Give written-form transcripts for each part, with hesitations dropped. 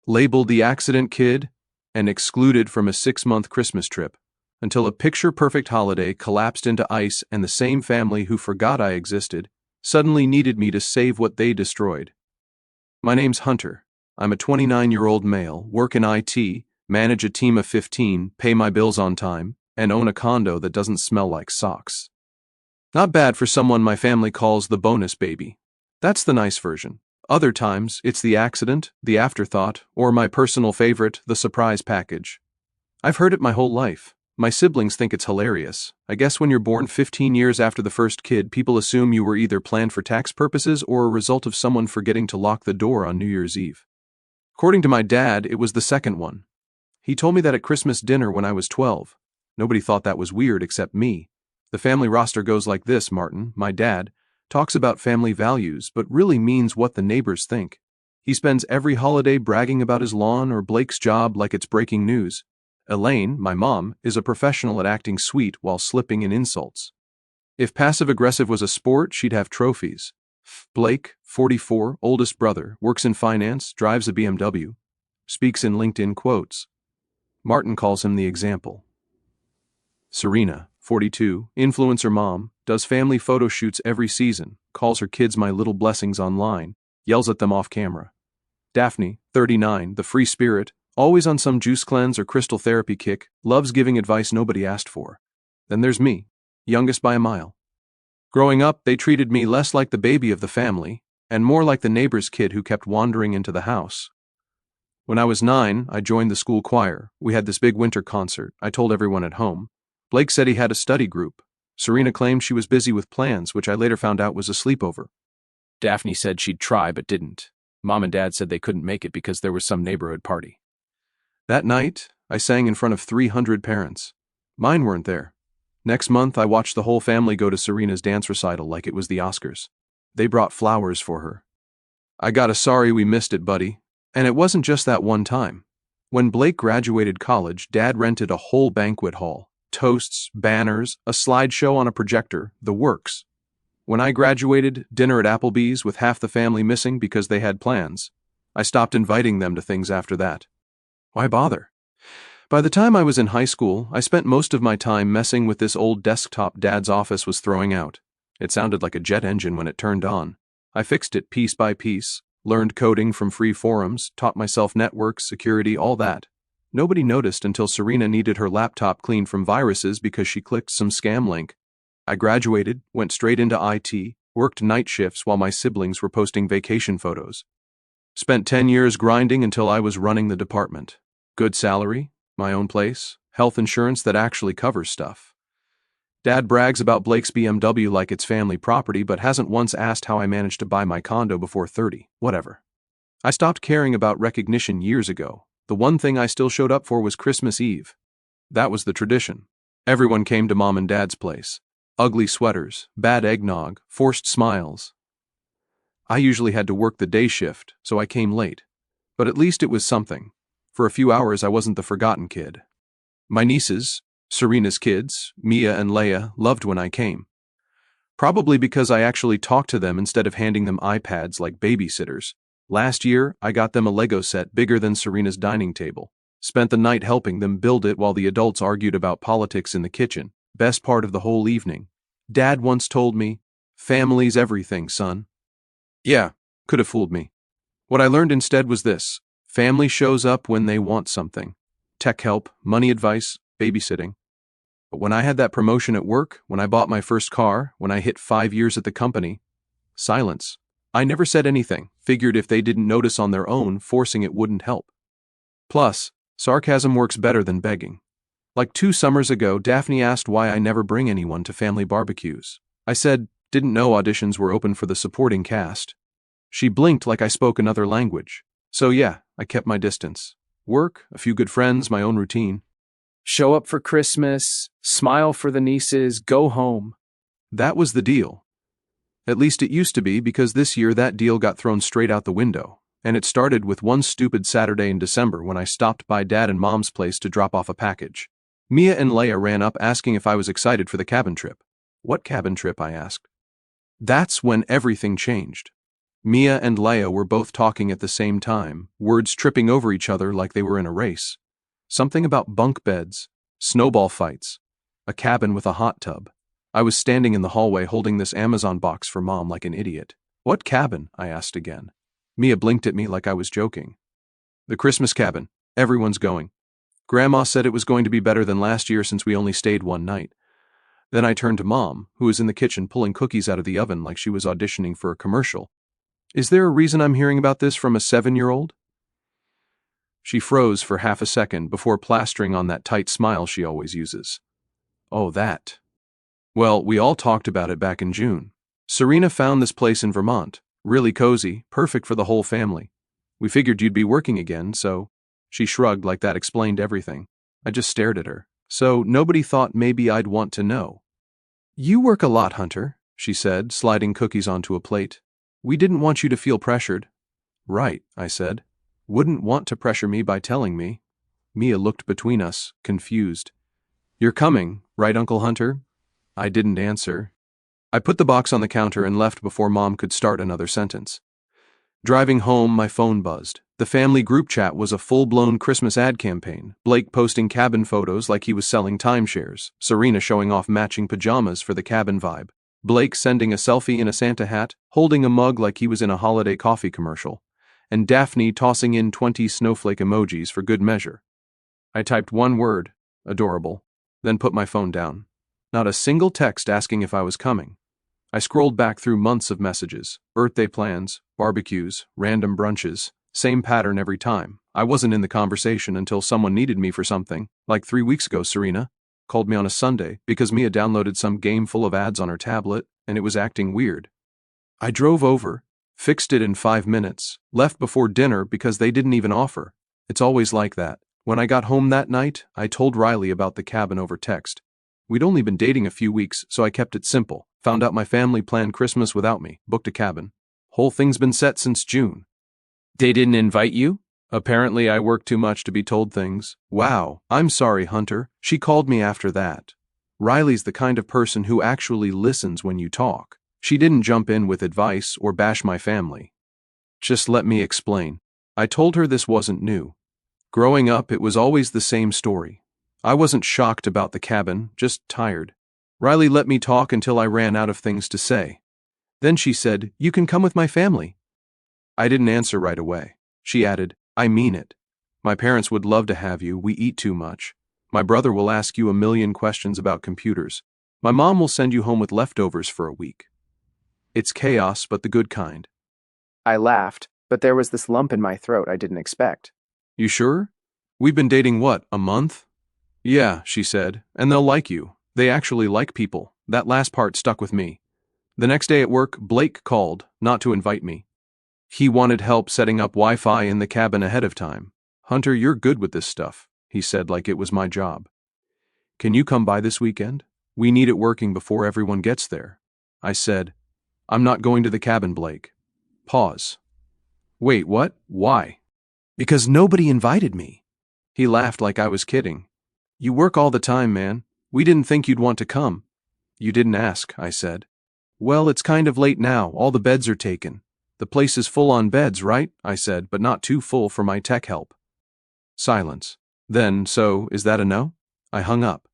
Labeled the accident kid and excluded from a 6-month Christmas trip, until a picture-perfect holiday collapsed into ice and the same family who forgot I existed suddenly needed me to save what they destroyed. My name's Hunter. I'm a 29-year-old male, work in IT, manage a team of 15, pay my bills on time, and own a condo that doesn't smell like socks. Not bad for someone my family calls the bonus baby. That's the nice version. Other times, it's the accident, the afterthought, or my personal favorite, the surprise package. I've heard it my whole life. My siblings think it's hilarious. I guess when you're born 15 years after the first kid, people assume you were either planned for tax purposes or a result of someone forgetting to lock the door on New Year's Eve. According to my dad, it was the second one. He told me that at Christmas dinner when I was 12. Nobody thought that was weird except me. The family roster goes like this: Martin, my dad, talks about family values but really means what the neighbors think. He spends every holiday bragging about his lawn or Blake's job like it's breaking news. Elaine, my mom, is a professional at acting sweet while slipping in insults. If passive-aggressive was a sport, she'd have trophies. Blake, 44, oldest brother, works in finance, drives a BMW, speaks in LinkedIn quotes. Martin calls him the example. Serena, 42, influencer mom, does family photo shoots every season, calls her kids my little blessings online, yells at them off camera. Daphne, 39, the free spirit, always on some juice cleanse or crystal therapy kick, loves giving advice nobody asked for. Then there's me, youngest by a mile. Growing up, they treated me less like the baby of the family, and more like the neighbor's kid who kept wandering into the house. When I was 9, I joined the school choir. We had this big winter concert. I told everyone at home. Blake said he had a study group. Serena claimed she was busy with plans, which I later found out was a sleepover. Daphne said she'd try but didn't. Mom and Dad said they couldn't make it because there was some neighborhood party. That night, I sang in front of 300 parents. Mine weren't there. Next month, I watched the whole family go to Serena's dance recital like it was the Oscars. They brought flowers for her. I got a sorry we missed it, buddy. And it wasn't just that one time. When Blake graduated college, Dad rented a whole banquet hall. Toasts, banners, a slideshow on a projector, the works. When I graduated, dinner at Applebee's with half the family missing because they had plans. I stopped inviting them to things after that. Why bother? By the time I was in high school, I spent most of my time messing with this old desktop Dad's office was throwing out. It sounded like a jet engine when it turned on. I fixed it piece by piece, learned coding from free forums, taught myself networks, security, all that. Nobody noticed until Serena needed her laptop cleaned from viruses because she clicked some scam link. I graduated, went straight into IT, worked night shifts while my siblings were posting vacation photos. Spent 10 years grinding until I was running the department. Good salary, my own place, health insurance that actually covers stuff. Dad brags about Blake's BMW like it's family property but hasn't once asked how I managed to buy my condo before 30, whatever. I stopped caring about recognition years ago. The one thing I still showed up for was Christmas Eve. That was the tradition. Everyone came to Mom and Dad's place. Ugly sweaters, bad eggnog, forced smiles. I usually had to work the day shift, so I came late. But at least it was something. For a few hours I wasn't the forgotten kid. My nieces, Serena's kids, Mia and Leia, loved when I came. Probably because I actually talked to them instead of handing them iPads like babysitters. Last year, I got them a Lego set bigger than Serena's dining table. Spent the night helping them build it while the adults argued about politics in the kitchen. Best part of the whole evening. Dad once told me, "Family's everything, son." Yeah, could have fooled me. What I learned instead was this: family shows up when they want something. Tech help, money advice, babysitting. But when I had that promotion at work, when I bought my first car, when I hit 5 years at the company, silence. I never said anything, figured if they didn't notice on their own, forcing it wouldn't help. Plus, sarcasm works better than begging. Like 2 summers ago, Daphne asked why I never bring anyone to family barbecues. I said, didn't know auditions were open for the supporting cast. She blinked like I spoke another language. So yeah, I kept my distance. Work, a few good friends, my own routine. Show up for Christmas, smile for the nieces, go home. That was the deal. At least it used to be, because this year that deal got thrown straight out the window. And it started with one stupid Saturday in December when I stopped by Dad and Mom's place to drop off a package. Mia and Leia ran up asking if I was excited for the cabin trip. What cabin trip? I asked. That's when everything changed. Mia and Leia were both talking at the same time, words tripping over each other like they were in a race. Something about bunk beds, snowball fights, a cabin with a hot tub. I was standing in the hallway holding this Amazon box for Mom like an idiot. "What cabin?" I asked again. Mia blinked at me like I was joking. "The Christmas cabin. Everyone's going. Grandma said it was going to be better than last year since we only stayed one night." Then I turned to Mom, who was in the kitchen pulling cookies out of the oven like she was auditioning for a commercial. "Is there a reason I'm hearing about this from a 7-year-old? She froze for half a second before plastering on that tight smile she always uses. "Oh, that. Well, we all talked about it back in June. Serena found this place in Vermont. Really cozy, perfect for the whole family. We figured you'd be working again, so..." She shrugged like that explained everything. I just stared at her. "So nobody thought maybe I'd want to know." "You work a lot, Hunter," she said, sliding cookies onto a plate. "We didn't want you to feel pressured." "Right," I said. "Wouldn't want to pressure me by telling me." Mia looked between us, confused. "You're coming, right, Uncle Hunter?" I didn't answer. I put the box on the counter and left before Mom could start another sentence. Driving home, my phone buzzed. The family group chat was a full-blown Christmas ad campaign. Blake posting cabin photos like he was selling timeshares, Serena showing off matching pajamas for the cabin vibe, Blake sending a selfie in a Santa hat, holding a mug like he was in a holiday coffee commercial, and Daphne tossing in 20 snowflake emojis for good measure. I typed one word, adorable, then put my phone down. Not a single text asking if I was coming. I scrolled back through months of messages, birthday plans, barbecues, random brunches, same pattern every time. I wasn't in the conversation until someone needed me for something, like 3 weeks ago. Serena called me on a Sunday because Mia downloaded some game full of ads on her tablet and it was acting weird. I drove over, fixed it in 5 minutes, left before dinner because they didn't even offer. It's always like that. When I got home that night, I told Riley about the cabin over text. We'd only been dating a few weeks, so I kept it simple. Found out my family planned Christmas without me, booked a cabin. Whole thing's been set since June. "They didn't invite you?" "Apparently I work too much to be told things." "Wow, I'm sorry, Hunter." She called me after that. Riley's the kind of person who actually listens when you talk. She didn't jump in with advice or bash my family. "Just let me explain." I told her this wasn't new. Growing up, it was always the same story. I wasn't shocked about the cabin, just tired. Riley let me talk until I ran out of things to say. Then she said, "You can come with my family." I didn't answer right away. She added, "I mean it. My parents would love to have you. We eat too much. My brother will ask you a million questions about computers. My mom will send you home with leftovers for a week. It's chaos, but the good kind." I laughed, but there was this lump in my throat I didn't expect. "You sure? We've been dating what, a month?" "Yeah," she said, "and they'll like you. They actually like people." That last part stuck with me. The next day at work, Blake called, not to invite me. He wanted help setting up Wi-Fi in the cabin ahead of time. "Hunter, you're good with this stuff," he said like it was my job. "Can you come by this weekend? We need it working before everyone gets there." I said, "I'm not going to the cabin, Blake." Pause. "Wait, what? Why?" "Because nobody invited me." He laughed like I was kidding. "You work all the time, man. We didn't think you'd want to come." "You didn't ask," I said. "Well, it's kind of late now. All the beds are taken." "The place is full on beds, right?" I said, but not too full for my tech help. Silence. "Then, so, is that a no?" I hung up.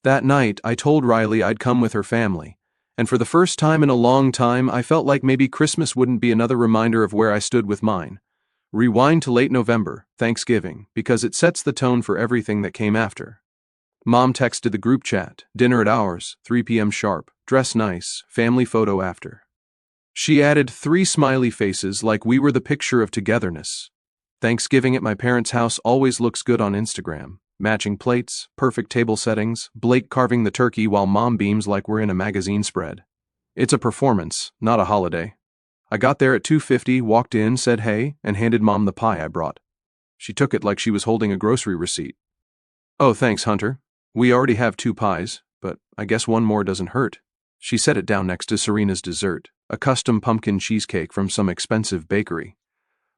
That night, I told Riley I'd come with her family, and for the first time in a long time, I felt like maybe Christmas wouldn't be another reminder of where I stood with mine. Rewind to late November, Thanksgiving, because it sets the tone for everything that came after. Mom texted the group chat, dinner at ours, 3 p.m. sharp, dress nice, family photo after. She added 3 smiley faces like we were the picture of togetherness. Thanksgiving at my parents' house always looks good on Instagram. Matching plates, perfect table settings, Blake carving the turkey while Mom beams like we're in a magazine spread. It's a performance, not a holiday. I got there at 2:50, walked in, said hey, and handed Mom the pie I brought. She took it like she was holding a grocery receipt. "Oh, thanks, Hunter. We already have 2 pies, but I guess one more doesn't hurt." She set it down next to Serena's dessert, a custom pumpkin cheesecake from some expensive bakery.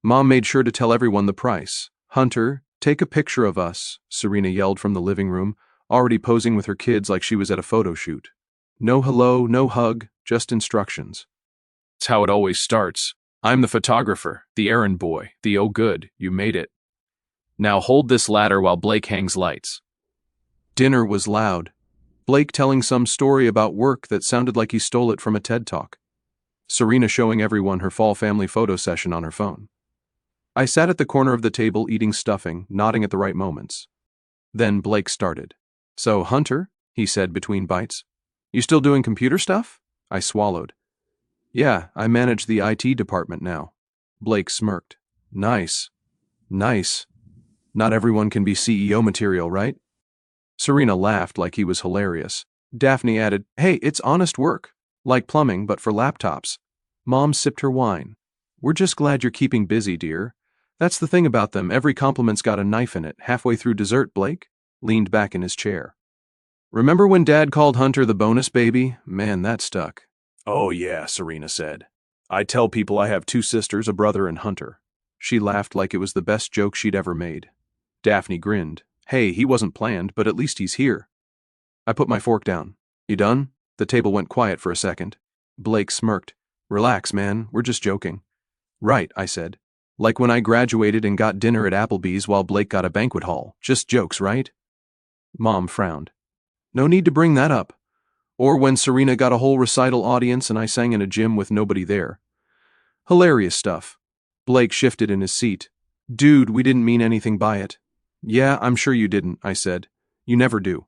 Mom made sure to tell everyone the price. "Hunter, take a picture of us," Serena yelled from the living room, already posing with her kids like she was at a photo shoot. No hello, no hug, just instructions. "It's how it always starts," I'm the photographer, the errand boy, the oh good, you made it. Now hold this ladder while Blake hangs lights. Dinner was loud. Blake telling some story about work that sounded like he stole it from a TED Talk. Serena showing everyone her fall family photo session on her phone. I sat at the corner of the table eating stuffing, nodding at the right moments. Then Blake started. So, Hunter, he said between bites. You still doing computer stuff? I swallowed. Yeah, I manage the IT department now. Blake smirked. Nice. Nice. Not everyone can be CEO material, right? Serena laughed like he was hilarious. Daphne added, Hey, it's honest work. Like plumbing, but for laptops. Mom sipped her wine. We're just glad you're keeping busy, dear. That's the thing about them, every compliment's got a knife in it. Halfway through dessert, Blake leaned back in his chair. Remember when Dad called Hunter the bonus baby? Man, that stuck. Oh yeah, Serena said. I tell people I have 2 sisters, a brother and Hunter. She laughed like it was the best joke she'd ever made. Daphne grinned. Hey, he wasn't planned, but at least he's here. I put my fork down. You done? The table went quiet for a second. Blake smirked. Relax, man, we're just joking. Right, I said. Like when I graduated and got dinner at Applebee's while Blake got a banquet hall. Just jokes, right? Mom frowned. No need to bring that up. Or when Serena got a whole recital audience and I sang in a gym with nobody there. Hilarious stuff. Blake shifted in his seat. Dude, we didn't mean anything by it. Yeah, I'm sure you didn't, I said. You never do.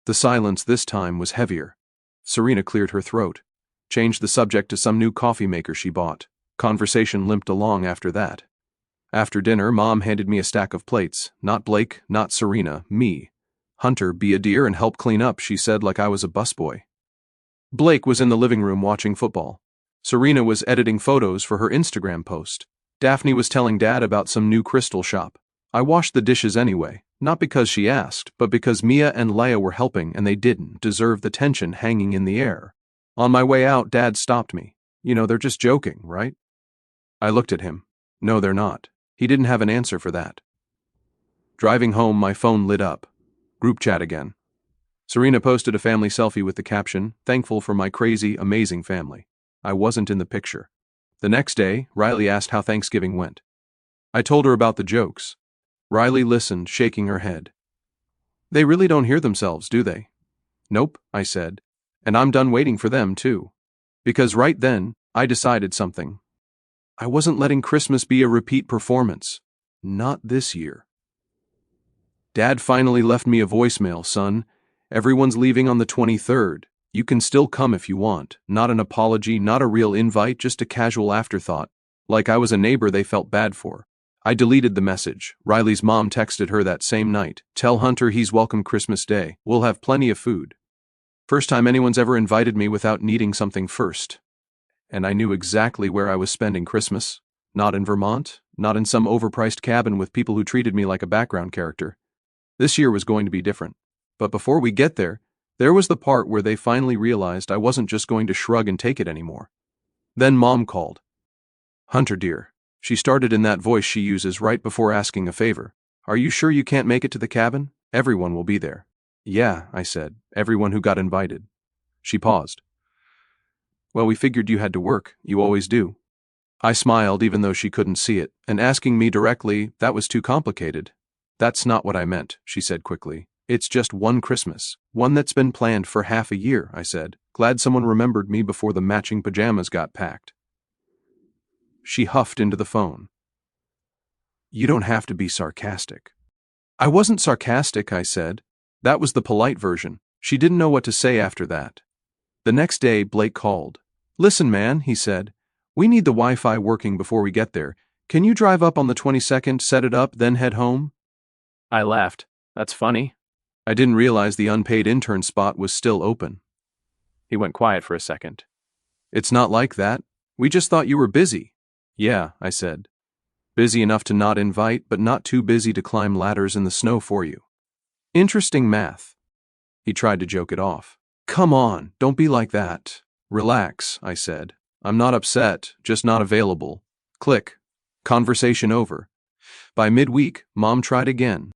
The silence this time was heavier. Serena cleared her throat. Changed the subject to some new coffee maker she bought. Conversation limped along after that. After dinner, Mom handed me a stack of plates. Not Blake, not Serena, me. Hunter, be a dear and help clean up, she said like I was a busboy. Blake was in the living room watching football. Serena was editing photos for her Instagram post. Daphne was telling Dad about some new crystal shop. I washed the dishes anyway, not because she asked, but because Mia and Leia were helping and they didn't deserve the tension hanging in the air. On my way out, Dad stopped me. You know, they're just joking, right? I looked at him. No, they're not. He didn't have an answer for that. Driving home, my phone lit up. Group chat again. Serena posted a family selfie with the caption, thankful for my crazy, amazing family. I wasn't in the picture. The next day, Riley asked how Thanksgiving went. I told her about the jokes. Riley listened, shaking her head. They really don't hear themselves, do they? Nope, I said. And I'm done waiting for them, too. Because right then, I decided something. I wasn't letting Christmas be a repeat performance. Not this year. Dad finally left me a voicemail, son. Everyone's leaving on the 23rd. You can still come if you want. Not an apology, not a real invite, just a casual afterthought. Like I was a neighbor they felt bad for. I deleted the message. Riley's mom texted her that same night. Tell Hunter he's welcome Christmas Day. We'll have plenty of food. First time anyone's ever invited me without needing something first. And I knew exactly where I was spending Christmas. Not in Vermont, not in some overpriced cabin with people who treated me like a background character. This year was going to be different. But before we get there was the part where they finally realized I wasn't just going to shrug and take it anymore. Then Mom called. Hunter, dear. She started in that voice she uses right before asking a favor. Are you sure you can't make it to the cabin? Everyone will be there. Yeah, I said. Everyone who got invited. She paused. Well, we figured you had to work. You always do. I smiled even though she couldn't see it, and asking me directly, that was too complicated. That's not what I meant, she said quickly. It's just one Christmas, one that's been planned for half a year, I said, glad someone remembered me before the matching pajamas got packed. She huffed into the phone. You don't have to be sarcastic. I wasn't sarcastic, I said. That was the polite version. She didn't know what to say after that. The next day, Blake called. Listen, man, he said. We need the Wi-Fi working before we get there. Can you drive up on the 22nd, set it up, then head home? I laughed. That's funny. I didn't realize the unpaid intern spot was still open. He went quiet for a second. It's not like that. We just thought you were busy. Yeah, I said. Busy enough to not invite, but not too busy to climb ladders in the snow for you. Interesting math. He tried to joke it off. Come on, don't be like that. Relax, I said. I'm not upset, just not available. Click. Conversation over. By midweek, Mom tried again.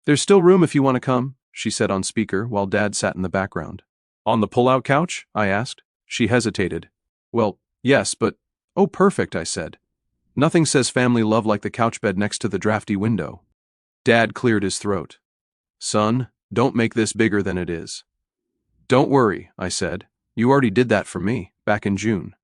There's still room if you want to come, she said on speaker while Dad sat in the background. On the pull-out couch? I asked. She hesitated. Well, yes, but Oh, perfect, I said. Nothing says family love like the couch bed next to the drafty window. Dad cleared his throat. Son, don't make this bigger than it is. Don't worry, I said. You already did that for me, back in June.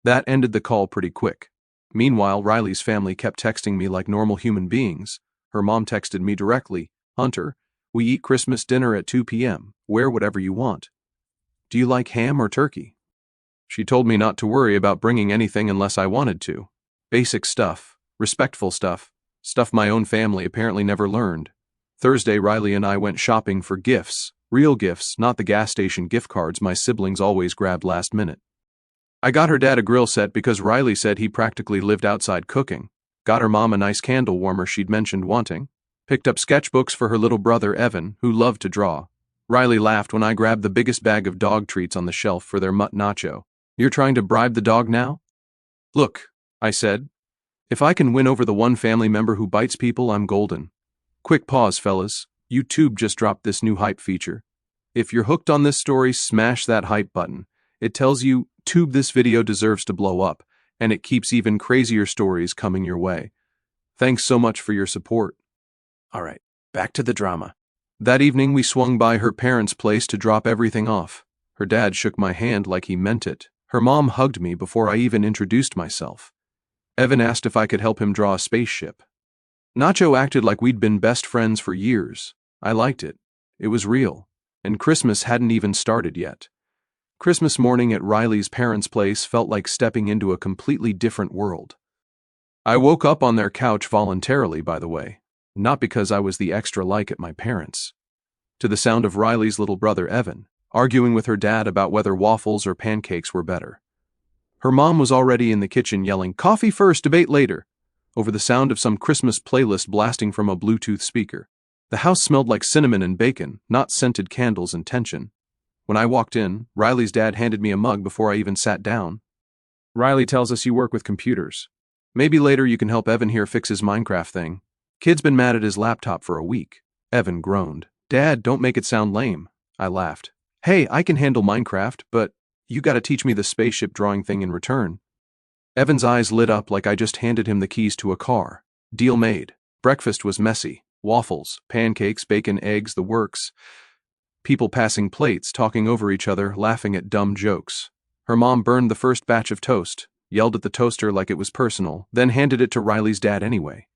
That ended the call pretty quick. Meanwhile, Riley's family kept texting me like normal human beings. Her mom texted me directly, Hunter, we eat Christmas dinner at 2 p.m. Wear whatever you want. Do you like ham or turkey? She told me not to worry about bringing anything unless I wanted to. Basic stuff, respectful stuff, stuff my own family apparently never learned. Thursday, Riley and I went shopping for gifts. Real gifts, not the gas station gift cards my siblings always grabbed last minute. I got her dad a grill set because Riley said he practically lived outside cooking. Got her mom a nice candle warmer she'd mentioned wanting. Picked up sketchbooks for her little brother Evan, who loved to draw. Riley laughed when I grabbed the biggest bag of dog treats on the shelf for their mutt nacho. You're trying to bribe the dog now? Look, I said. If I can win over the one family member who bites people, I'm golden. Quick pause, fellas. YouTube just dropped this new hype feature. If you're hooked on this story, smash that hype button. It tells you, Tube, this video deserves to blow up, and it keeps even crazier stories coming your way. Thanks so much for your support. All right, back to the drama. That evening, we swung by her parents' place to drop everything off. Her dad shook my hand like he meant it. Her mom hugged me before I even introduced myself. Evan asked if I could help him draw a spaceship. Nacho acted like we'd been best friends for years. I liked it. It was real. And Christmas hadn't even started yet. Christmas morning at Riley's parents' place felt like stepping into a completely different world. I woke up on their couch voluntarily, by the way, not because I was the extra like at my parents'. To the sound of Riley's little brother Evan, arguing with her dad about whether waffles or pancakes were better. Her mom was already in the kitchen yelling, "Coffee first, debate later," over the sound of some Christmas playlist blasting from a Bluetooth speaker. The house smelled like cinnamon and bacon, not scented candles and tension. When I walked in, Riley's dad handed me a mug before I even sat down. Riley tells us you work with computers. Maybe later you can help Evan here fix his Minecraft thing. Kid's been mad at his laptop for a week. Evan groaned. Dad, don't make it sound lame. I laughed. Hey, I can handle Minecraft, but you gotta teach me the spaceship drawing thing in return. Evan's eyes lit up like I just handed him the keys to a car. Deal made. Breakfast was messy. Waffles, pancakes, bacon, eggs, the works. People passing plates, talking over each other, laughing at dumb jokes. Her mom burned the first batch of toast, yelled at the toaster like it was personal, then handed it to Riley's dad anyway.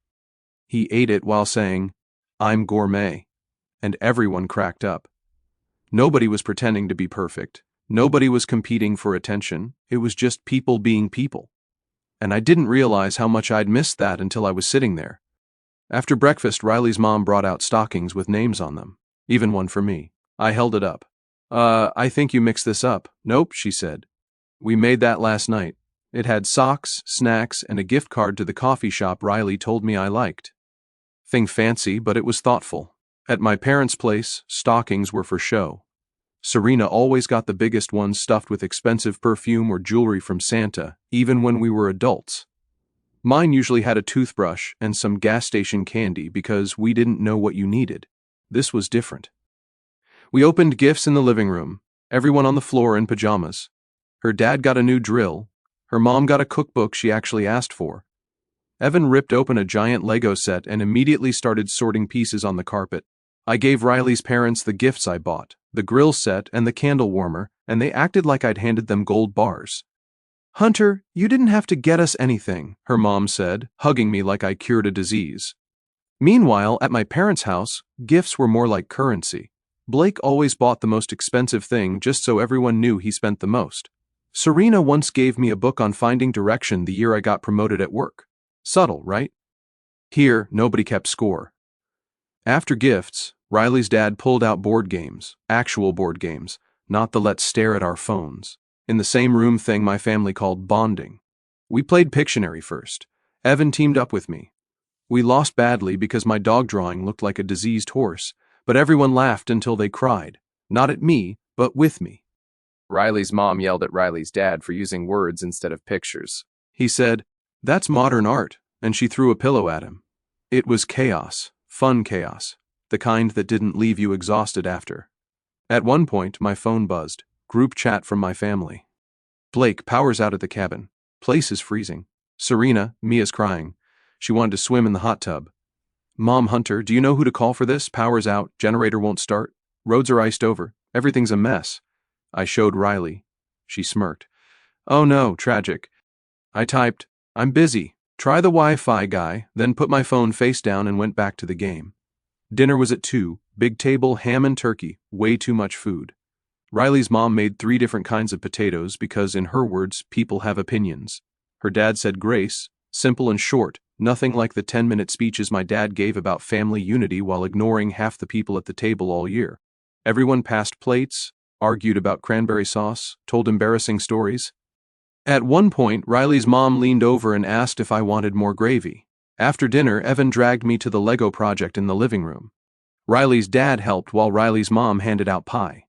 He ate it while saying, "I'm gourmet," and everyone cracked up. Nobody was pretending to be perfect. Nobody was competing for attention. It was just people being people. And I didn't realize how much I'd missed that until I was sitting there. After breakfast, Riley's mom brought out stockings with names on them, even one for me. I held it up. I think you mixed this up. Nope, she said. We made that last night. It had socks, snacks, and a gift card to the coffee shop Riley told me I liked. Thing fancy, but it was thoughtful. At my parents' place, stockings were for show. Serena always got the biggest ones stuffed with expensive perfume or jewelry from Santa, even when we were adults. Mine usually had a toothbrush and some gas station candy because we didn't know what you needed. This was different. We opened gifts in the living room, everyone on the floor in pajamas. Her dad got a new drill. Her mom got a cookbook she actually asked for. Evan ripped open a giant Lego set and immediately started sorting pieces on the carpet. I gave Riley's parents the gifts I bought, the grill set and the candle warmer, and they acted like I'd handed them gold bars. Hunter, you didn't have to get us anything, her mom said, hugging me like I cured a disease. Meanwhile, at my parents' house, gifts were more like currency. Blake always bought the most expensive thing just so everyone knew he spent the most. Serena once gave me a book on finding direction the year I got promoted at work. Subtle, right? Here, nobody kept score. After gifts, Riley's dad pulled out board games, actual board games, not the let's stare at our phones. In the same room thing my family called bonding. We played Pictionary first. Evan teamed up with me. We lost badly because my dog drawing looked like a diseased horse, but everyone laughed until they cried. Not at me, but with me. Riley's mom yelled at Riley's dad for using words instead of pictures. He said, "That's modern art," and she threw a pillow at him. It was chaos, fun chaos, the kind that didn't leave you exhausted after. At one point, my phone buzzed. Group chat from my family. Blake, power's out at the cabin. Place is freezing. Serena, Mia's crying. She wanted to swim in the hot tub. Mom, Hunter, do you know who to call for this? Power's out, generator won't start. Roads are iced over. Everything's a mess. I showed Riley. She smirked. Oh no, tragic. I typed, I'm busy. Try the Wi-Fi guy, then put my phone face down and went back to the game. Dinner was at 2, big table, ham and turkey, way too much food. Riley's mom made 3 different kinds of potatoes because, in her words, people have opinions. Her dad said grace, simple and short, nothing like the 10-minute speeches my dad gave about family unity while ignoring half the people at the table all year. Everyone passed plates, argued about cranberry sauce, told embarrassing stories. At one point, Riley's mom leaned over and asked if I wanted more gravy. After dinner, Evan dragged me to the Lego project in the living room. Riley's dad helped while Riley's mom handed out pie.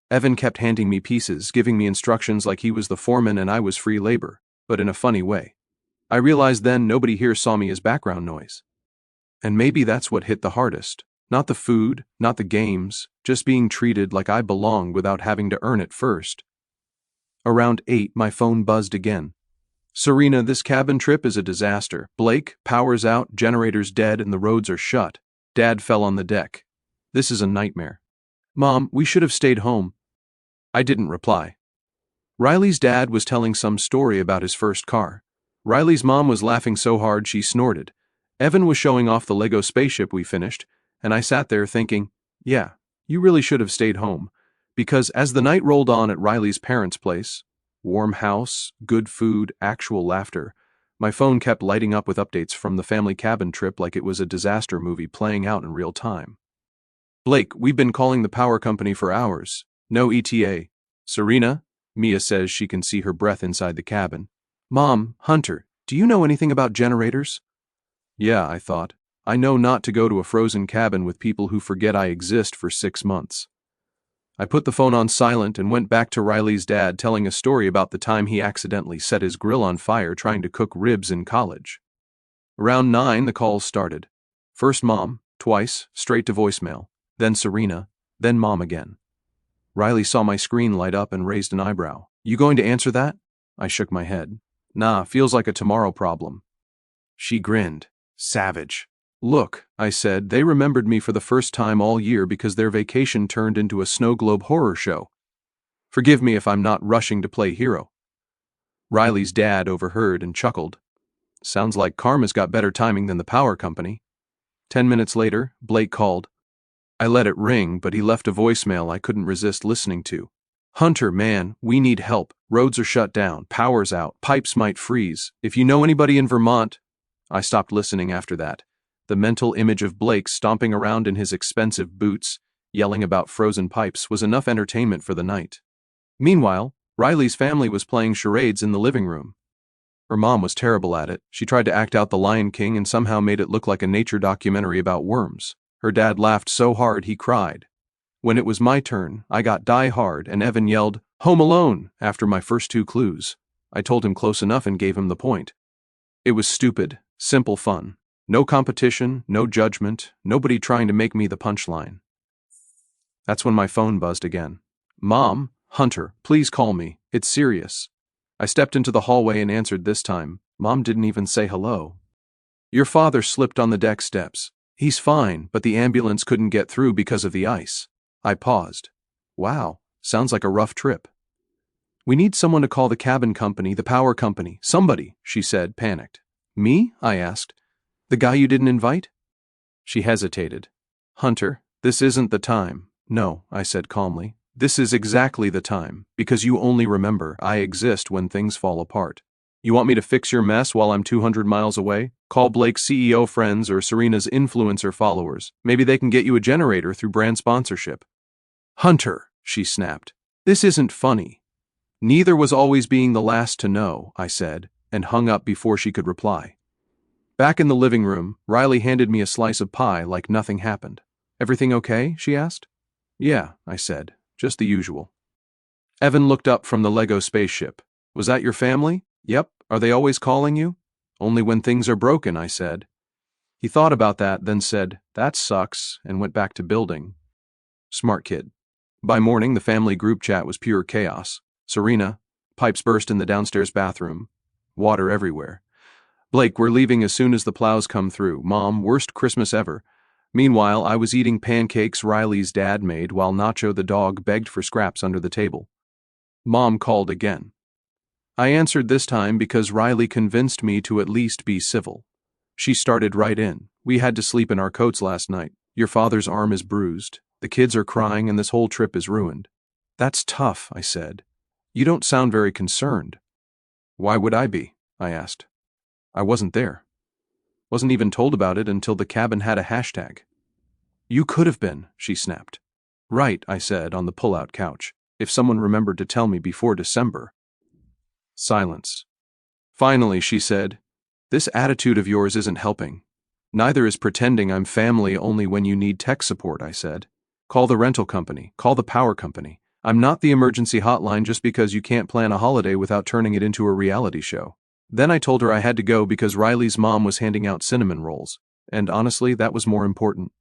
Evan kept handing me pieces, giving me instructions like he was the foreman and I was free labor, but in a funny way. I realized then nobody here saw me as background noise. And maybe that's what hit the hardest. Not the food, not the games, just being treated like I belonged without having to earn it first. Around 8, my phone buzzed again. Serena, this cabin trip is a disaster. Blake, power's out, generator's dead, and the roads are shut. Dad fell on the deck. This is a nightmare. Mom, we should have stayed home. I didn't reply. Riley's dad was telling some story about his first car. Riley's mom was laughing so hard she snorted. Evan was showing off the Lego spaceship we finished, and I sat there thinking, yeah, you really should have stayed home. Because as the night rolled on at Riley's parents' place, warm house, good food, actual laughter, my phone kept lighting up with updates from the family cabin trip like it was a disaster movie playing out in real time. Blake, we've been calling the power company for hours. No ETA. Serena, Mia says she can see her breath inside the cabin. Mom, Hunter, do you know anything about generators? Yeah, I thought. I know not to go to a frozen cabin with people who forget I exist for 6 months. I put the phone on silent and went back to Riley's dad telling a story about the time he accidentally set his grill on fire trying to cook ribs in college. Around 9, the calls started. First Mom, twice, straight to voicemail, then Serena, then Mom again. Riley saw my screen light up and raised an eyebrow. You going to answer that? I shook my head. Nah, feels like a tomorrow problem. She grinned. Savage. Look, I said, they remembered me for the first time all year because their vacation turned into a snow globe horror show. Forgive me if I'm not rushing to play hero. Riley's dad overheard and chuckled. Sounds like karma's got better timing than the power company. 10 minutes later, Blake called. I let it ring, but he left a voicemail I couldn't resist listening to. Hunter, man, we need help. Roads are shut down, power's out, pipes might freeze. If you know anybody in Vermont... I stopped listening after that. The mental image of Blake stomping around in his expensive boots, yelling about frozen pipes, was enough entertainment for the night. Meanwhile, Riley's family was playing charades in the living room. Her mom was terrible at it. She tried to act out the Lion King and somehow made it look like a nature documentary about worms. Her dad laughed so hard he cried. When it was my turn, I got Die Hard and Evan yelled, Home Alone, after my first 2 clues. I told him close enough and gave him the point. It was stupid, simple fun. No competition, no judgment, nobody trying to make me the punchline. That's when my phone buzzed again. Mom, Hunter, please call me. It's serious. I stepped into the hallway and answered this time. Mom didn't even say hello. Your father slipped on the deck steps. He's fine, but the ambulance couldn't get through because of the ice. I paused. Wow, sounds like a rough trip. We need someone to call the cabin company, the power company, somebody, she said, panicked. Me? I asked. The guy you didn't invite? She hesitated. Hunter, this isn't the time. No, I said calmly. This is exactly the time, because you only remember I exist when things fall apart. You want me to fix your mess while I'm 200 miles away? Call Blake's CEO friends or Serena's influencer followers. Maybe they can get you a generator through brand sponsorship. Hunter, she snapped. This isn't funny. Neither was always being the last to know, I said, and hung up before she could reply. Back in the living room, Riley handed me a slice of pie like nothing happened. Everything okay? She asked. Yeah, I said, just the usual. Evan looked up from the Lego spaceship. Was that your family? Yep. Are they always calling you? Only when things are broken, I said. He thought about that, then said, that sucks, and went back to building. Smart kid. By morning, the family group chat was pure chaos. Serena, pipes burst in the downstairs bathroom. water everywhere. Blake, we're leaving as soon as the plows come through. Mom, worst Christmas ever. Meanwhile, I was eating pancakes Riley's dad made while Nacho the dog begged for scraps under the table. Mom called again. I answered this time because Riley convinced me to at least be civil. She started right in. We had to sleep in our coats last night. Your father's arm is bruised. The kids are crying and this whole trip is ruined. That's tough, I said. You don't sound very concerned. Why would I be? I asked. I wasn't there. Wasn't even told about it until the cabin had a hashtag. You could have been, she snapped. Right, I said on the pull-out couch. If someone remembered to tell me before December. Silence. Finally, she said, this attitude of yours isn't helping. Neither is pretending I'm family only when you need tech support, I said. Call the rental company, call the power company. I'm not the emergency hotline just because you can't plan a holiday without turning it into a reality show. Then I told her I had to go because Riley's mom was handing out cinnamon rolls, and honestly, that was more important.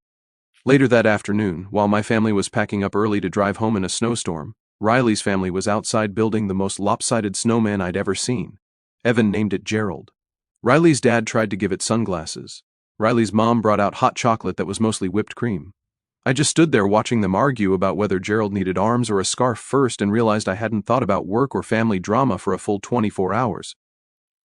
Later that afternoon, while my family was packing up early to drive home in a snowstorm, Riley's family was outside building the most lopsided snowman I'd ever seen. Evan named it Gerald. Riley's dad tried to give it sunglasses. Riley's mom brought out hot chocolate that was mostly whipped cream. I just stood there watching them argue about whether Gerald needed arms or a scarf first and realized I hadn't thought about work or family drama for a full 24 hours.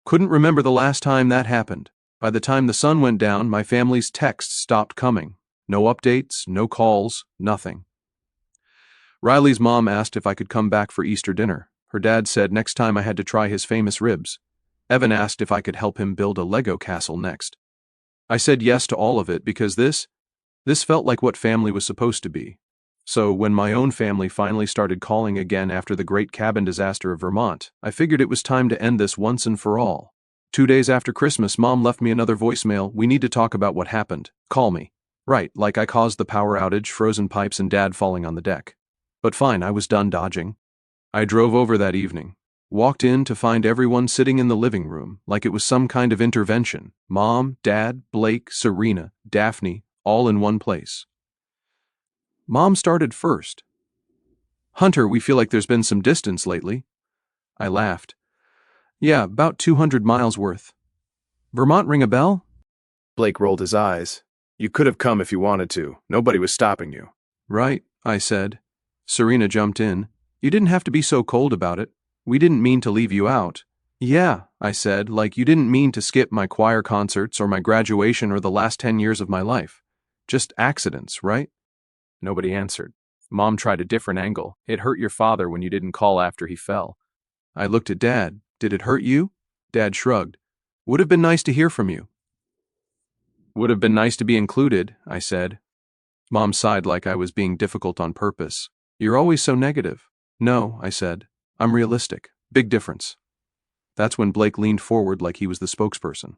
Couldn't remember the last time that happened. By the time the sun went down, my family's texts stopped coming. No updates, no calls, nothing. Riley's mom asked if I could come back for Easter dinner. Her dad said next time I had to try his famous ribs. Evan asked if I could help him build a Lego castle next. I said yes to all of it because this felt like what family was supposed to be. So when my own family finally started calling again after the great cabin disaster of Vermont, I figured it was time to end this once and for all. 2 days after Christmas, Mom left me another voicemail. We need to talk about what happened. Call me. Right, like I caused the power outage, frozen pipes, and Dad falling on the deck. But fine, I was done dodging. I drove over that evening. Walked in to find everyone sitting in the living room, like it was some kind of intervention. Mom, Dad, Blake, Serena, Daphne, all in one place. Mom started first. Hunter, we feel like there's been some distance lately. I laughed. Yeah, about 200 miles worth. Vermont ring a bell? Blake rolled his eyes. You could have come if you wanted to. Nobody was stopping you. Right, I said. Serena jumped in. You didn't have to be so cold about it. We didn't mean to leave you out. Yeah, I said, like you didn't mean to skip my choir concerts or my graduation or the last 10 years of my life. Just accidents, right? Nobody answered. Mom tried a different angle. It hurt your father when you didn't call after he fell. I looked at Dad. Did it hurt you? Dad shrugged. Would have been nice to hear from you. Would have been nice to be included, I said. Mom sighed like I was being difficult on purpose. You're always so negative. No, I said. I'm realistic. Big difference. That's when Blake leaned forward like he was the spokesperson.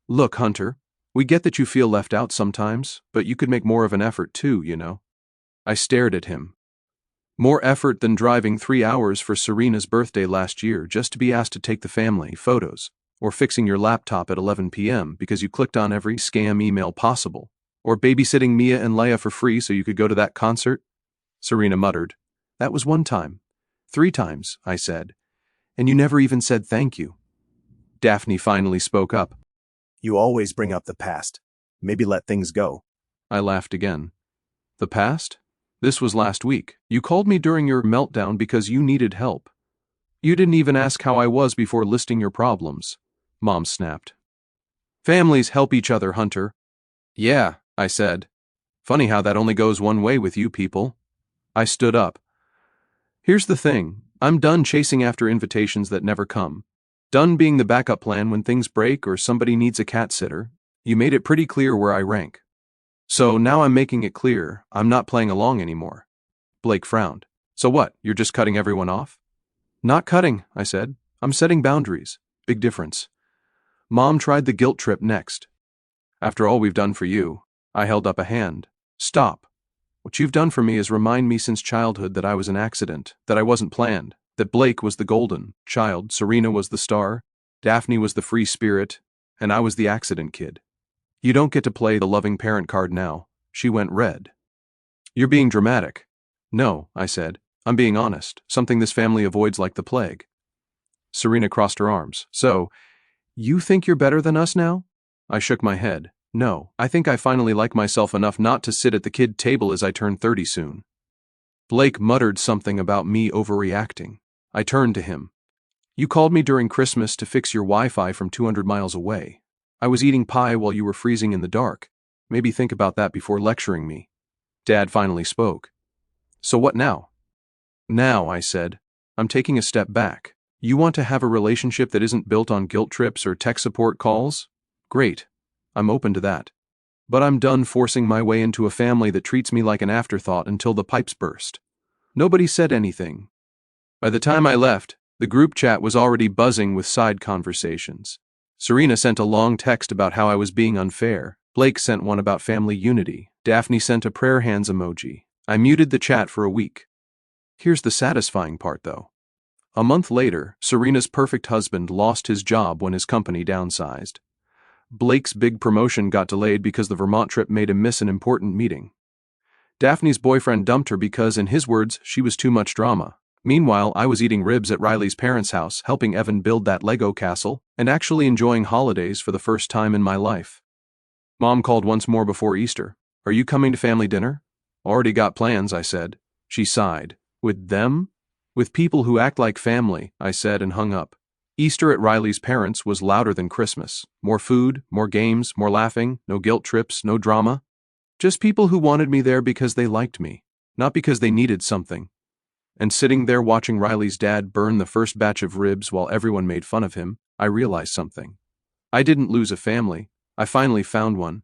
Look, Hunter, we get that you feel left out sometimes, but you could make more of an effort too, you know. I stared at him. More effort than driving 3 hours for Serena's birthday last year just to be asked to take the family photos, or fixing your laptop at 11 p.m. because you clicked on every scam email possible, or babysitting Mia and Leia for free so you could go to that concert. Serena muttered. That was 1 time. 3 times, I said. And you never even said thank you. Daphne finally spoke up. You always bring up the past. Maybe let things go. I laughed again. The past? This was last week. You called me during your meltdown because you needed help. You didn't even ask how I was before listing your problems. Mom snapped. Families help each other, Hunter. Yeah, I said. Funny how that only goes one way with you people. I stood up. Here's the thing. I'm done chasing after invitations that never come. Done being the backup plan when things break or somebody needs a cat sitter. You made it pretty clear where I rank. So now I'm making it clear I'm not playing along anymore. Blake frowned. So what, you're just cutting everyone off? Not cutting, I said. I'm setting boundaries. Big difference. Mom tried the guilt trip next. After all we've done for you, I held up a hand. Stop. What you've done for me is remind me since childhood that I was an accident, that I wasn't planned, that Blake was the golden child, Serena was the star, Daphne was the free spirit, and I was the accident kid. You don't get to play the loving parent card now. She went red. You're being dramatic. No, I said. I'm being honest, something this family avoids like the plague. Serena crossed her arms. So, you think you're better than us now? I shook my head. No, I think I finally like myself enough not to sit at the kid table as I turn 30 soon. Blake muttered something about me overreacting. I turned to him. You called me during Christmas to fix your Wi-Fi from 200 miles away. I was eating pie while you were freezing in the dark. Maybe think about that before lecturing me. Dad finally spoke. So what now? Now, I said, I'm taking a step back. You want to have a relationship that isn't built on guilt trips or tech support calls? Great. I'm open to that. But I'm done forcing my way into a family that treats me like an afterthought until the pipes burst. Nobody said anything. By the time I left, the group chat was already buzzing with side conversations. Serena sent a long text about how I was being unfair. Blake sent one about family unity. Daphne sent a prayer hands emoji. I muted the chat for a week. Here's the satisfying part, though. A month later, Serena's perfect husband lost his job when his company downsized. Blake's big promotion got delayed because the Vermont trip made him miss an important meeting. Daphne's boyfriend dumped her because, in his words, she was too much drama. Meanwhile, I was eating ribs at Riley's parents' house, helping Evan build that Lego castle, and actually enjoying holidays for the first time in my life. Mom called once more before Easter. Are you coming to family dinner? Already got plans, I said. She sighed. With them? With people who act like family, I said and hung up. Easter at Riley's parents was louder than Christmas. More food, more games, more laughing, no guilt trips, no drama. Just people who wanted me there because they liked me, not because they needed something. And sitting there watching Riley's dad burn the first batch of ribs while everyone made fun of him, I realized something. I didn't lose a family. I finally found one.